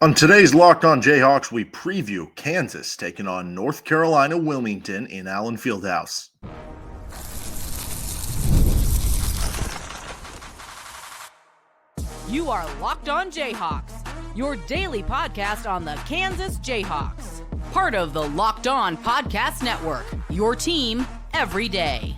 On today's Locked On Jayhawks, we preview Kansas taking on North Carolina Wilmington in Allen Fieldhouse. You are Locked On Jayhawks, your daily podcast on the Kansas Jayhawks. Part of the Locked On Podcast Network, your team every day.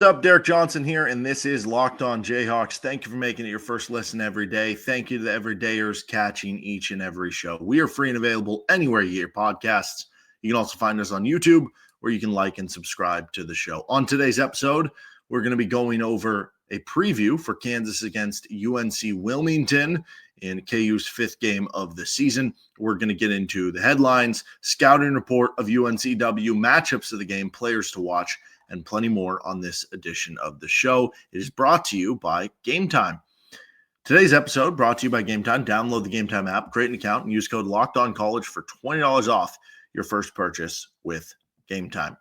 What's up, Derek Johnson here, and this is Locked On Jayhawks. Thank you for making it your first listen every day. Thank you to the everydayers catching each and every show. We are free and available anywhere you hear podcasts. You can also find us on YouTube, where you can like and subscribe to the show. On today's episode, we're going to be going over a preview for Kansas against UNC Wilmington in KU's fifth game of the season. We're going to get into the headlines, scouting report of UNCW, matchups of the game, players to watch, and plenty more on this edition of the show. It is brought to you by Game Time. Today's episode brought to you by Game Time. Download the Game Time app, create an account, and use code LOCKEDONCollege for $20 off your first purchase with Game Time.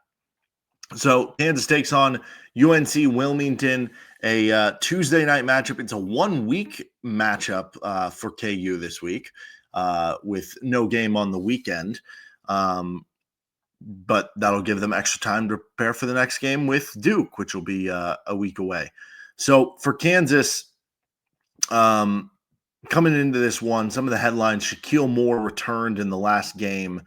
So Kansas takes on UNC Wilmington, a Tuesday night matchup. It's a 1 week matchup for KU this week with no game on the weekend. But that'll give them extra time to prepare for the next game with Duke, which will be a week away. So for Kansas, coming into this one, some of the headlines: Shakeel Moore returned in the last game,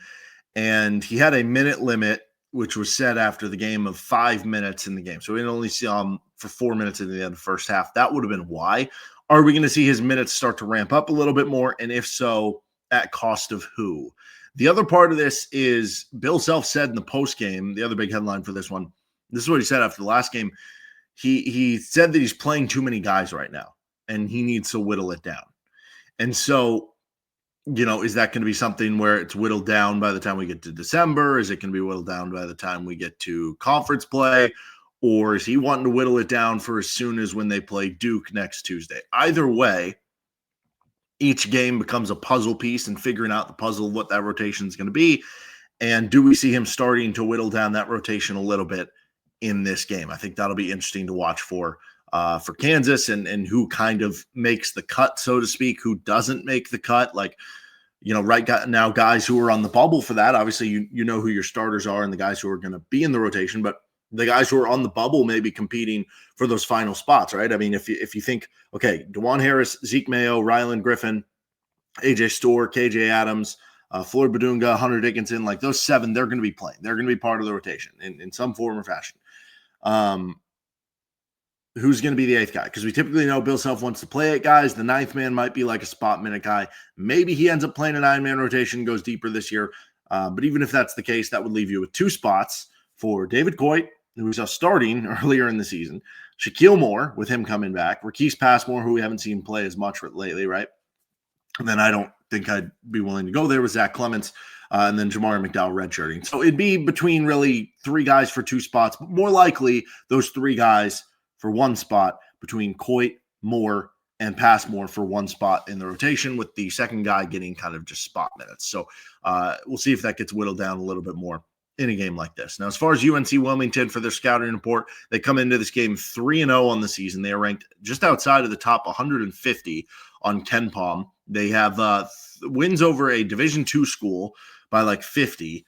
and he had a minute limit, which was set after the game, of 5 minutes in the game. So we didn't only see him for 4 minutes in the end of the first half. That would have been why. Are we going to see his minutes start to ramp up a little bit more? And if so, at cost of who? The other part of this is Bill Self said in the postgame, the other big headline for this one, this is what he said after the last game. He said that he's playing too many guys right now, and he needs to whittle it down. And so, is that going to be something where it's whittled down by the time we get to December? Is it going to be whittled down by the time we get to conference play? Or is he wanting to whittle it down for as soon as when they play Duke next Tuesday? Either way, each game becomes a puzzle piece, and figuring out the puzzle, what that rotation is going to be. And do we see him starting to whittle down that rotation a little bit in this game? I think that'll be interesting to watch for Kansas, and who kind of makes the cut, so to speak, who doesn't make the cut. Like, right now, guys who are on the bubble for that, obviously you know who your starters are and the guys who are going to be in the rotation, but the guys who are on the bubble may be competing for those final spots, right? I mean, if you think, okay, DeJuan Harris, Zeke Mayo, Ryland Griffin, AJ Storr, KJ Adams, Floyd Badunga, Hunter Dickinson, like those seven, they're going to be playing. They're going to be part of the rotation in some form or fashion. Who's going to be the eighth guy? Because we typically know Bill Self wants to play 8 guys. The ninth man might be like a spot minute guy. Maybe he ends up playing a 9-man rotation, goes deeper this year. But even if that's the case, that would leave you with 2 spots for David Coit, who was starting earlier in the season, Shakeel Moore, with him coming back, Marquise Passmore, who we haven't seen play as much lately, right? And then I don't think I'd be willing to go there with Zach Clements, and then Jamari McDowell redshirting. So it'd be between really 3 guys for 2 spots, but more likely those 3 guys for 1 spot between Coit, Moore, and Passmore for 1 spot in the rotation, with the second guy getting kind of just spot minutes. So we'll see if that gets whittled down a little bit more in a game like this. Now, as far as UNC Wilmington, for their scouting report, they come into this game 3-0 on the season. They are ranked just outside of the top 150 on KenPom. They have wins over a Division II school by like 50.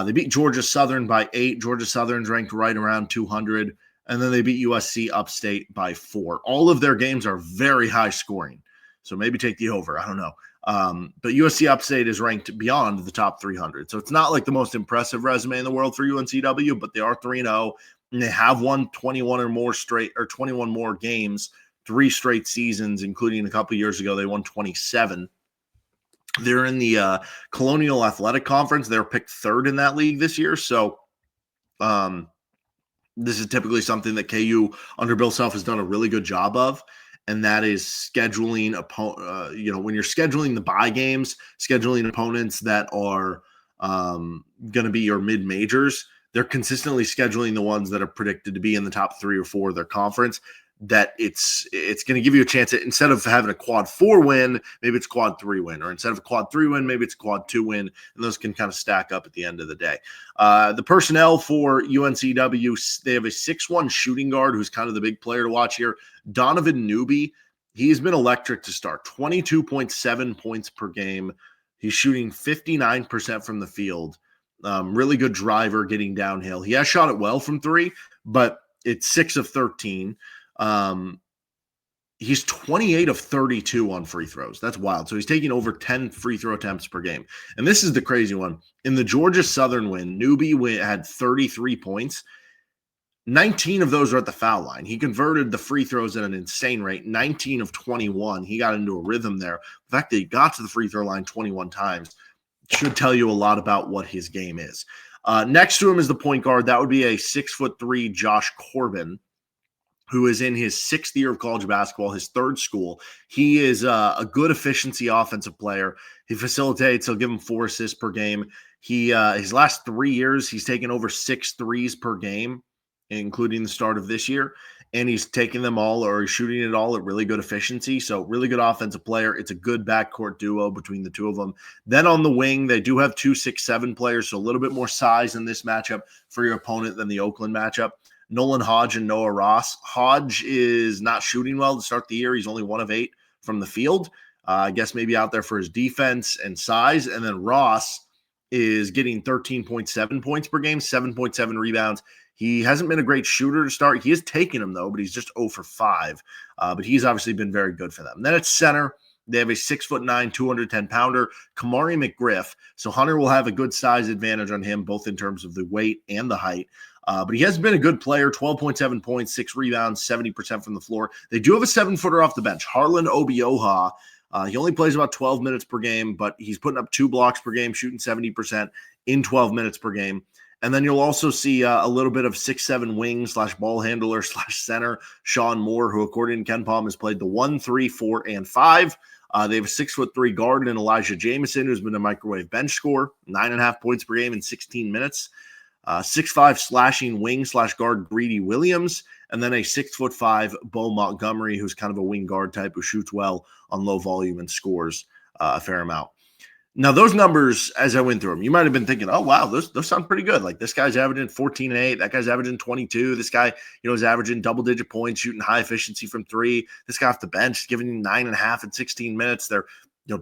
They beat Georgia Southern by 8. Georgia Southern's ranked right around 200. And then they beat USC Upstate by 4. All of their games are very high scoring. So maybe take the over. I don't know. But USC Upstate is ranked beyond the top 300. So it's not like the most impressive resume in the world for UNCW, but they are 3-0, and they have won 21 more games, 3 straight seasons, including a couple years ago. They won 27. They're in the Colonial Athletic Conference. They're picked 3rd in that league this year. So this is typically something that KU under Bill Self has done a really good job of. And that is scheduling, when you're scheduling the bye games, scheduling opponents that are going to be your mid-majors, they're consistently scheduling the ones that are predicted to be in the top 3 or 4 of their conference. That it's going to give you a chance at, instead of having a quad 4 win, maybe it's quad 3 win, or instead of a quad 3 win, maybe it's quad 2 win, and those can kind of stack up at the end of the day. The personnel for UNCW, they have a 6'1" shooting guard who's kind of the big player to watch here. Donovan Newby He's been electric to start. 22.7 points per game. He's shooting 59% from the field. Really good driver getting downhill. He has shot it well from three, but it's 6 of 13. He's 28 of 32 on free throws. That's wild. So he's taking over 10 free throw attempts per game. And this is the crazy one. In the Georgia Southern win, Newbie had 33 points. 19 of those are at the foul line. He converted the free throws at an insane rate, 19 of 21. He got into a rhythm there. The fact that he got to the free throw line 21 times should tell you a lot about what his game is. Next to him is the point guard. That would be a 6'3" Josh Corbin, who is in his 6th year of college basketball, his 3rd school. He is a good efficiency offensive player. He facilitates. He'll give him 4 assists per game. His last 3 years, he's taken over 6 threes per game, including the start of this year. And he's taking them all, or he's shooting it all at really good efficiency. So really good offensive player. It's a good backcourt duo between the two of them. Then on the wing, they do have 2 6'7" players, so a little bit more size in this matchup for your opponent than the Oakland matchup. Nolan Hodge and Noah Ross. Hodge is not shooting well to start the year. He's only 1 of 8 from the field. I guess maybe out there for his defense and size. And then Ross is getting 13.7 points per game, 7.7 rebounds. He hasn't been a great shooter to start. He has taken them, though, but he's just 0 for 5. But he's obviously been very good for them. Then at center, they have a 6'9", 210-pounder, Kamari McGriff. So Hunter will have a good size advantage on him, both in terms of the weight and the height. But he has been a good player, 12.7 points, 6 rebounds, 70% from the floor. They do have a 7-footer off the bench, Harlan Obioha. He only plays about 12 minutes per game, but he's putting up 2 blocks per game, shooting 70% in 12 minutes per game. And then you'll also see a little bit of 6'7" wing / ball handler / center, Shakeel Moore, who, according to Ken Palm, has played the 1, 3, 4, and 5. They have a 6'3" guard in Elijah Jameson, who's been a microwave bench scorer, 9.5 points per game in 16 minutes. 6'5" slashing wing / guard Greedy Williams, and then a 6'5" Bo Montgomery, who's kind of a wing guard type who shoots well on low volume and scores a fair amount. Now, those numbers, as I went through them, you might have been thinking, oh, wow, those sound pretty good. Like, this guy's averaging 14 and 8. That guy's averaging 22. This guy, is averaging double-digit points, shooting high efficiency from 3. This guy off the bench is giving you 9.5 in 16 minutes. Their,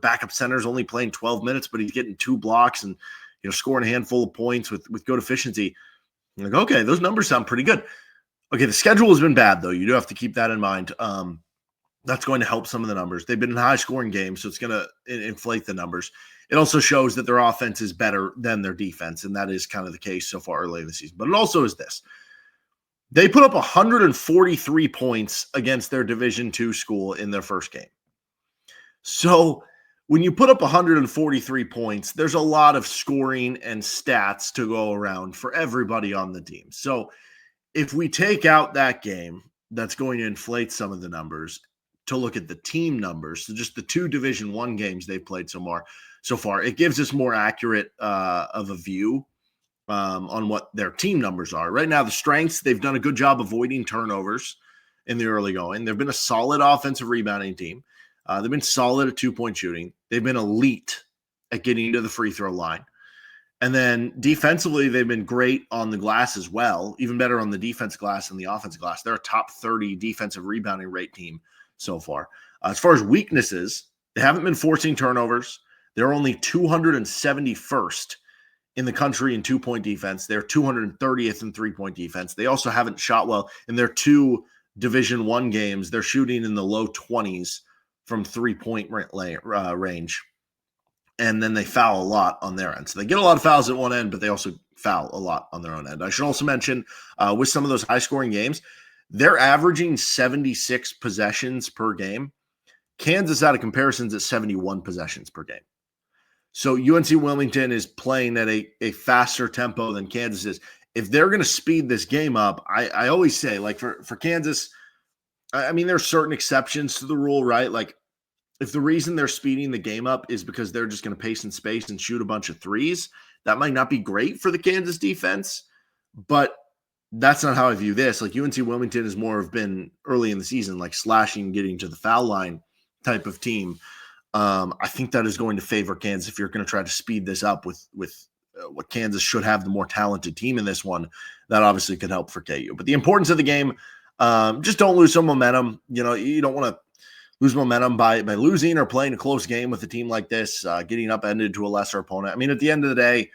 backup center's only playing 12 minutes, but he's getting 2 blocks and, scoring a handful of points with good efficiency. I'm like, okay, those numbers sound pretty good. Okay, the schedule has been bad, though. You do have to keep that in mind. That's going to help some of the numbers. They've been in high-scoring games, so it's going to inflate the numbers. It also shows that their offense is better than their defense, and that is kind of the case so far early in the season. But it also is this. They put up 143 points against their Division II school in their first game. So when you put up 143 points, there's a lot of scoring and stats to go around for everybody on the team. So if we take out that game, that's going to inflate some of the numbers to look at the team numbers. So just the 2 Division I games they've played so far, it gives us more accurate of a view on what their team numbers are. Right now, the strengths, they've done a good job avoiding turnovers in the early going. They've been a solid offensive rebounding team. They've been solid at 2-point shooting. They've been elite at getting to the free throw line. And then defensively, they've been great on the glass as well, even better on the defense glass and the offense glass. They're a top 30 defensive rebounding rate team so far. As far as weaknesses, they haven't been forcing turnovers. They're only 271st in the country in 2-point defense. They're 230th in 3-point defense. They also haven't shot well in their 2 Division I games. They're shooting in the low 20s from 3-point range. And then they foul a lot on their end. So they get a lot of fouls at one end, but they also foul a lot on their own end. I should also mention with some of those high-scoring games, they're averaging 76 possessions per game. Kansas, out of comparisons, at 71 possessions per game. So UNC Wilmington is playing at a faster tempo than Kansas is. If they're going to speed this game up, I always say, like for Kansas, I mean, there are certain exceptions to the rule, right? Like if the reason they're speeding the game up is because they're just going to pace in space and shoot a bunch of threes, that might not be great for the Kansas defense, but that's not how I view this. Like UNC Wilmington has more have been early in the season, like slashing, getting to the foul line type of team. I think that is going to favor Kansas if you're going to try to speed this up with what Kansas should have the more talented team in this one. That obviously could help for KU. But the importance of the game, just don't lose some momentum. You don't want to lose momentum by losing or playing a close game with a team like this, getting upended to a lesser opponent. I mean, at the end of the day,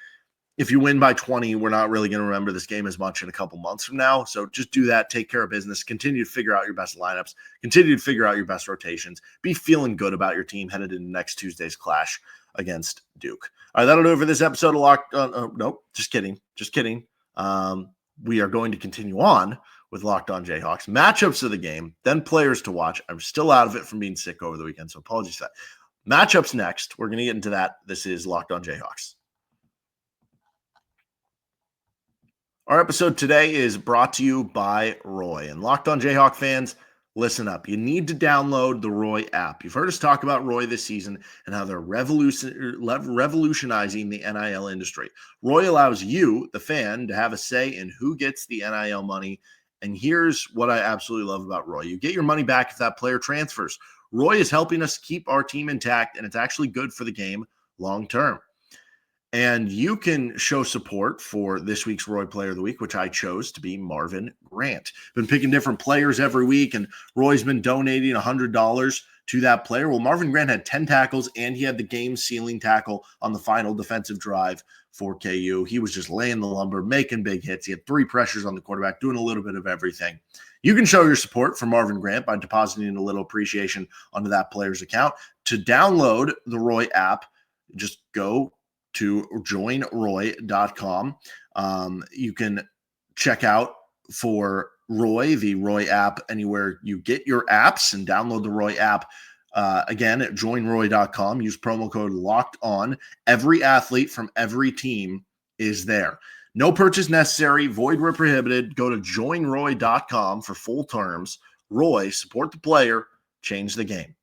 if you win by 20, we're not really going to remember this game as much in a couple months from now. So just do that. Take care of business. Continue to figure out your best lineups. Continue to figure out your best rotations. Be feeling good about your team headed into next Tuesday's clash against Duke. All right, that'll do it for this episode of Locked On. Nope, just kidding. Just kidding. We are going to continue on with Locked On Jayhawks. Matchups of the game, then players to watch. I'm still out of it from being sick over the weekend, so apologies for that. Matchups next. We're going to get into that. This is Locked On Jayhawks. Our episode today is brought to you by Roy. And Locked On Jayhawk fans, listen up. You need to download the Roy app. You've heard us talk about Roy this season and how they're revolutionizing the NIL industry. Roy allows you, the fan, to have a say in who gets the NIL money. And here's what I absolutely love about Roy. You get your money back if that player transfers. Roy is helping us keep our team intact, and it's actually good for the game long term. And you can show support for this week's Roy Player of the Week, which I chose to be Marvin Grant. Been picking different players every week, and Roy's been donating $100 to that player. Well, Marvin Grant had 10 tackles, and he had the game-sealing tackle on the final defensive drive for KU. He was just laying the lumber, making big hits. He had 3 pressures on the quarterback, doing a little bit of everything. You can show your support for Marvin Grant by depositing a little appreciation onto that player's account. To download the Roy app, just go to joinroy.com. You can check out for Roy, the Roy app, anywhere you get your apps, and download the Roy app. Again, at joinroy.com. Use promo code LOCKEDON. Every athlete from every team is there. No purchase necessary. Void where prohibited. Go to joinroy.com for full terms. Roy, support the player, change the game.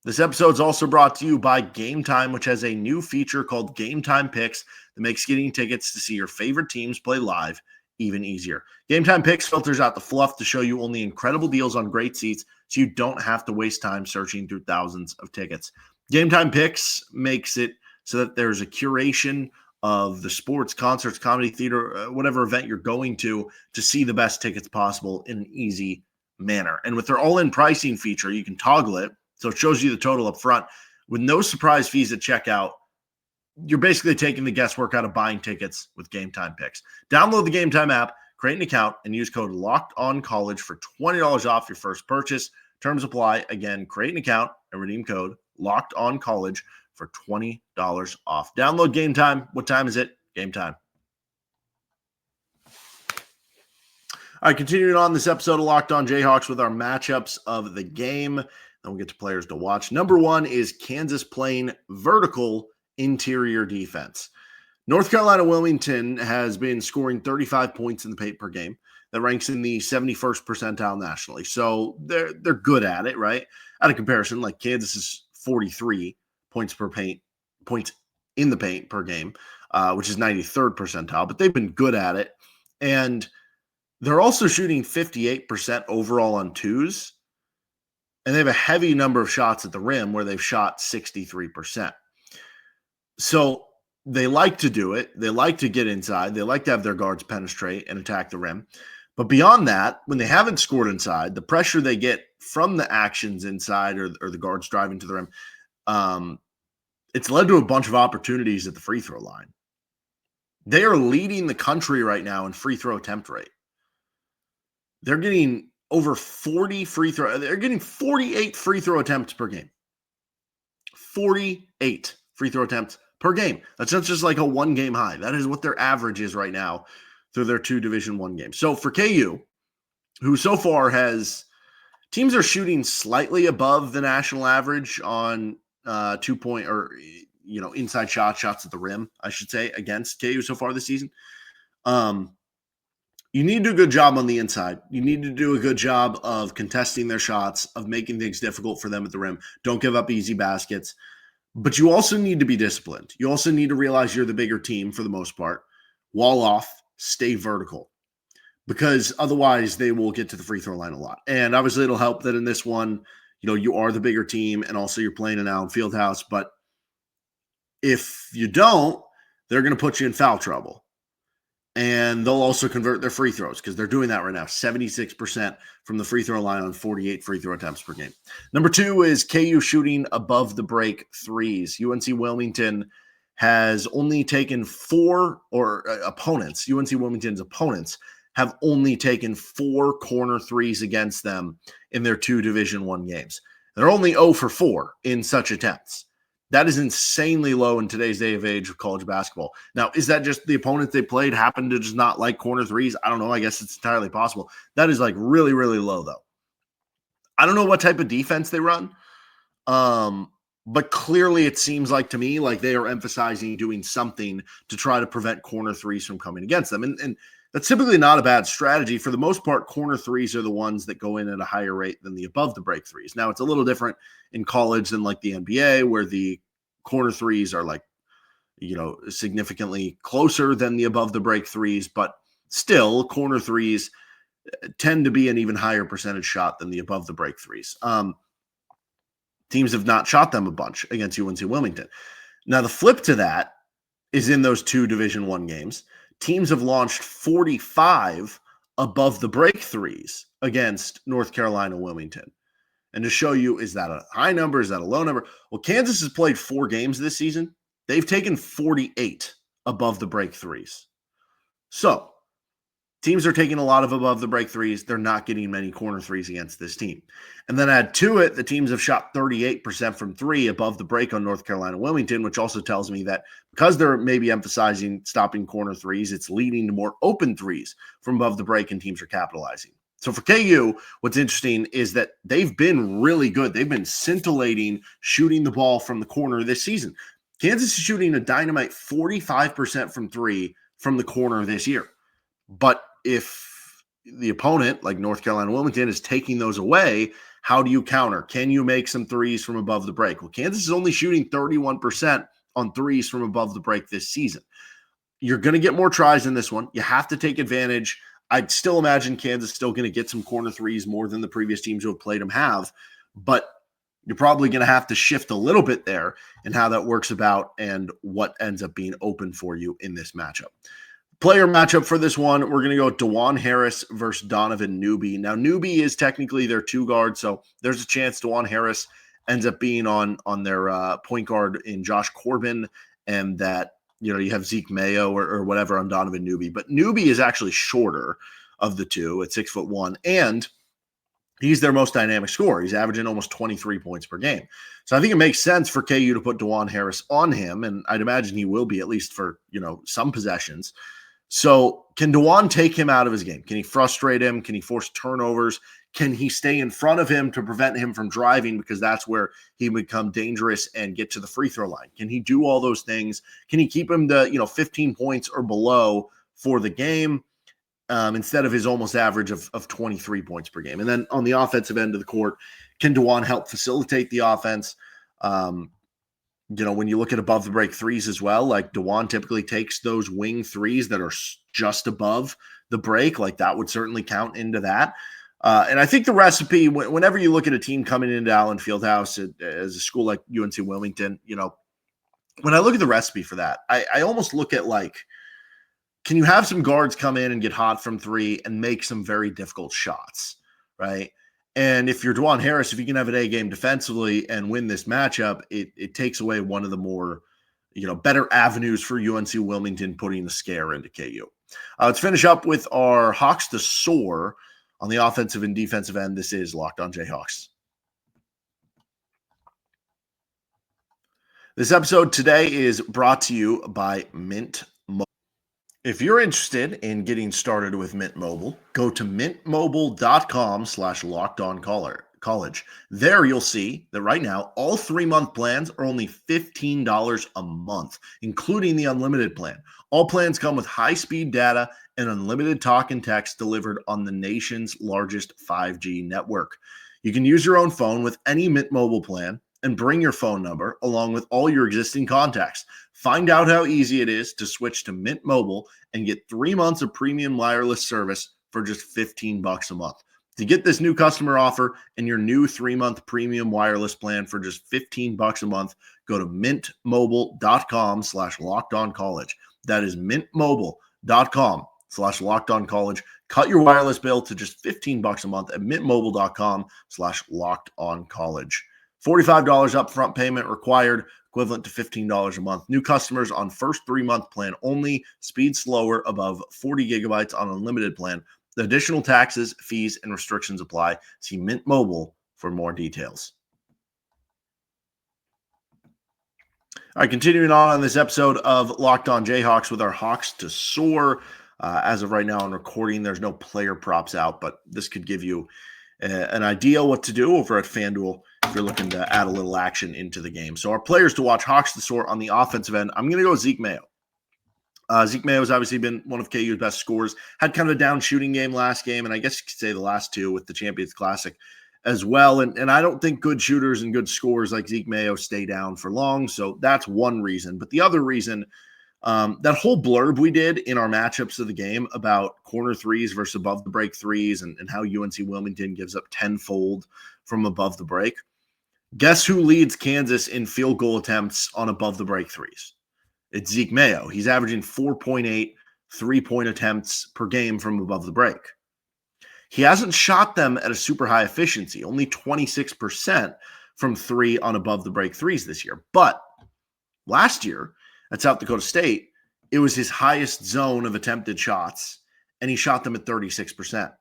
This episode is also brought to you by Game Time, which has a new feature called Game Time Picks that makes getting tickets to see your favorite teams play live even easier. Game Time Picks filters out the fluff to show you only incredible deals on great seats, so you don't have to waste time searching through thousands of tickets. Game Time Picks makes it so that there's a curation of the sports, concerts, comedy, theater, whatever event you're going to see the best tickets possible in an easy manner. And with their all-in pricing feature, you can toggle it, so it shows you the total up front. With no surprise fees at checkout, you're basically taking the guesswork out of buying tickets with Game Time Picks. Download the Game Time app, create an account, and use code LOCKEDONCollege for $20 off your first purchase. Terms apply. Again, create an account and redeem code LOCKEDONCollege for $20 off. Download Game Time. What time is it? Game time. All right, continuing on this episode of Locked On Jayhawks with our matchups of the game. Then we'll get to players to watch. Number 1 is Kansas playing vertical interior defense. North Carolina Wilmington has been scoring 35 points in the paint per game. That ranks in the 71st percentile nationally. So they're good at it, right? Out of comparison, like Kansas is 43 points in the paint per game, which is 93rd percentile, but they've been good at it. And they're also shooting 58% overall on twos. And they have a heavy number of shots at the rim where they've shot 63%. So they like to do it. They like to get inside. They like to have their guards penetrate and attack the rim. But beyond that, when they haven't scored inside, the pressure they get from the actions inside or the guards driving to the rim, it's led to a bunch of opportunities at the free throw line. They are leading the country right now in free throw attempt rate. They're getting over 40 they're getting 48 free throw attempts per game. 48 free throw attempts per game. That's not just like a one-game high. That is what their average is right now through their 2 Division I games. So for KU, who so far teams are shooting slightly above the national average on 2-point or inside shots at the rim, I should say, against KU so far this season. You need to do a good job on the inside. You need to do a good job of contesting their shots, of making things difficult for them at the rim. Don't give up easy baskets. But you also need to be disciplined. You also need to realize you're the bigger team for the most part. Wall off, stay vertical. Because otherwise they will get to the free throw line a lot. And obviously it'll help that in this one, you are the bigger team and also you're playing an Allen Fieldhouse. But if you don't, they're going to put you in foul trouble. And they'll also convert their free throws because they're doing that right now. 76% from the free throw line on 48 free throw attempts per game. Number 2 is KU shooting above the break threes. UNC Wilmington has only taken UNC Wilmington's opponents have only taken 4 corner threes against them in their 2 Division I games. They're only 0 for 4 in such attempts. That is insanely low in today's day of age of college basketball. Now, is that just the opponents they played happened to just not like corner threes? I don't know. I guess it's entirely possible. That is like really, really low, though. I don't know what type of defense they run, but clearly it seems like to me like they are emphasizing doing something to try to prevent corner threes from coming against them. And that's typically not a bad strategy. For the most part, corner threes are the ones that go in at a higher rate than the above the break threes. Now, it's a little different in college than like the NBA, where the corner threes are like, significantly closer than the above the break threes, but still corner threes tend to be an even higher percentage shot than the above the break threes. Teams have not shot them a bunch against UNC Wilmington. Now, the flip to that is in those 2 Division I games, teams have launched 45 above the break threes against North Carolina Wilmington. And to show you, is that a high number? Is that a low number? Well, Kansas has played 4 games this season. They've taken 48 above the break threes. So teams are taking a lot of above the break threes. They're not getting many corner threes against this team. And then add to it, the teams have shot 38% from 3 above the break on North Carolina Wilmington, which also tells me that because they're maybe emphasizing stopping corner threes, it's leading to more open threes from above the break, and teams are capitalizing. So for KU, what's interesting is that they've been really good. They've been scintillating shooting the ball from the corner this season. Kansas is shooting a dynamite 45% from 3 from the corner this year. But if the opponent, like North Carolina Wilmington, is taking those away, how do you counter? Can you make some threes from above the break? Well, Kansas is only shooting 31% on threes from above the break this season. You're going to get more tries in this one. You have to take advantage. I'd still imagine Kansas still going to get some corner threes more than the previous teams who have played them have, but you're probably going to have to shift a little bit there and how that works about and what ends up being open for you in this matchup. Player matchup for this one, we're going to go DeJuan Harris versus Donovan Newby. Now, Newby is technically their 2 guard, so there's a chance DeJuan Harris ends up being on their point guard in Josh Corbin, and that you have Zeke Mayo or whatever on Donovan Newby. But Newby is actually shorter of the 2 at 6'1", and he's their most dynamic scorer. He's averaging almost 23 points per game. So I think it makes sense for KU to put DeJuan Harris on him, and I'd imagine he will be, at least for some possessions. So can DeJuan take him out of his game? Can he frustrate him? Can he force turnovers? Can he stay in front of him to prevent him from driving, because that's where he would become dangerous and get to the free throw line? Can he do all those things? Can he keep him to 15 points or below for the game instead of his almost average of 23 points per game? And then on the offensive end of the court, can DeJuan help facilitate the offense? When you look at above the break threes as well, like DeJuan typically takes those wing threes that are just above the break. Like that would certainly count into that. And I think the recipe, whenever you look at a team coming into Allen Fieldhouse as a school like UNC Wilmington, when I look at the recipe for that, I almost look at like, can you have some guards come in and get hot from 3 and make some very difficult shots, right? And if you're DeJuan Harris, if you can have an A game defensively and win this matchup, it takes away one of the more, better avenues for UNC Wilmington putting the scare into KU. Let's finish up with our Hawks to soar on the offensive and defensive end. This is Locked On Jayhawks. This episode today is brought to you by Mint Mobile. If you're interested in getting started with Mint Mobile, go to mintmobile.com/lockedoncollege. There you'll see that right now, all 3-month plans are only $15 a month, including the unlimited plan. All plans come with high-speed data and unlimited talk and text delivered on the nation's largest 5G network. You can use your own phone with any Mint Mobile plan and bring your phone number along with all your existing contacts. Find out how easy it is to switch to Mint Mobile and get 3 months of premium wireless service for just $15 a month. To get this new customer offer and your new 3-month premium wireless plan for just $15 a month, go to mintmobile.com/lockedoncollege. That is mintmobile.com/lockedoncollege. mintmobile.com/lockedoncollege. Cut your wireless bill to just $15 a month at mintmobile.com/lockedoncollege. $45 upfront payment required, equivalent to $15 a month. New customers on first 3-month plan only. Speed slower above 40 gigabytes on unlimited plan. The additional taxes, fees, and restrictions apply. See Mint Mobile for more details. All right, continuing on this episode of Locked On Jayhawks with our Hawks to soar. As of right now on recording, there's no player props out, but this could give you an idea what to do over at FanDuel if you're looking to add a little action into the game. So our players to watch, Hawks to soar on the offensive end, I'm going to go with Zeke Mayo. Zeke Mayo has obviously been one of KU's best scorers. Had kind of a down shooting game last game, and I guess you could say the last two with the Champions Classic as well. And I don't think good shooters and good scorers like Zeke Mayo stay down for long. So that's one reason. But the other reason, that whole blurb we did in our matchups of the game about corner threes versus above the break threes and how UNC Wilmington gives up tenfold from above the break. Guess who leads Kansas in field goal attempts on above the break threes? It's Zeke Mayo. He's averaging 4.8 3-point attempts per game from above the break. He hasn't shot them at a super high efficiency, only 26% from three on above the break threes this year. But last year at South Dakota State, it was his highest zone of attempted shots, and he shot them at 36%.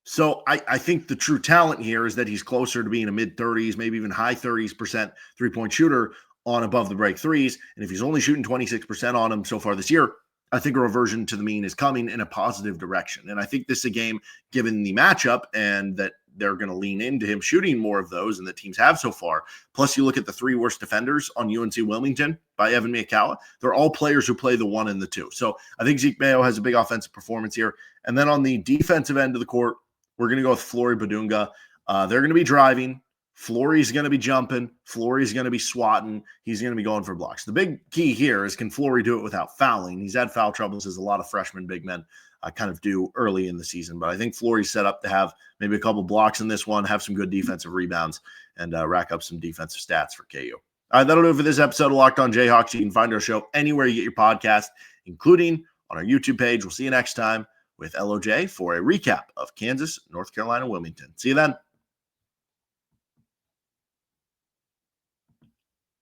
So I think the true talent here is that he's closer to being a mid-30s, maybe even high 30s% three-point shooter on above the break threes. And if he's only shooting 26% on them so far this year, I think a reversion to the mean is coming in a positive direction. And I think this is a game, given the matchup and that they're going to lean into him shooting more of those and the teams have so far. Plus, you look at the 3 worst defenders on UNC Wilmington by Evan Miyakawa. They're all players who play the 1 and the 2. So I think Zeke Mayo has a big offensive performance here. And then on the defensive end of the court, we're going to go with Flory Badunga. They're going to be driving. Flory's going to be jumping. Flory's going to be swatting. He's going to be going for blocks. The big key here is, can Flory do it without fouling? He's had foul troubles, as a lot of freshman big men kind of do early in the season. But I think Flory's set up to have maybe a couple blocks in this one, have some good defensive rebounds, and rack up some defensive stats for KU. All right, that'll do it for this episode of Locked On Jayhawks. You can find our show anywhere you get your podcast, including on our YouTube page. We'll see you next time with LOJ for a recap of Kansas, North Carolina, Wilmington. See you then.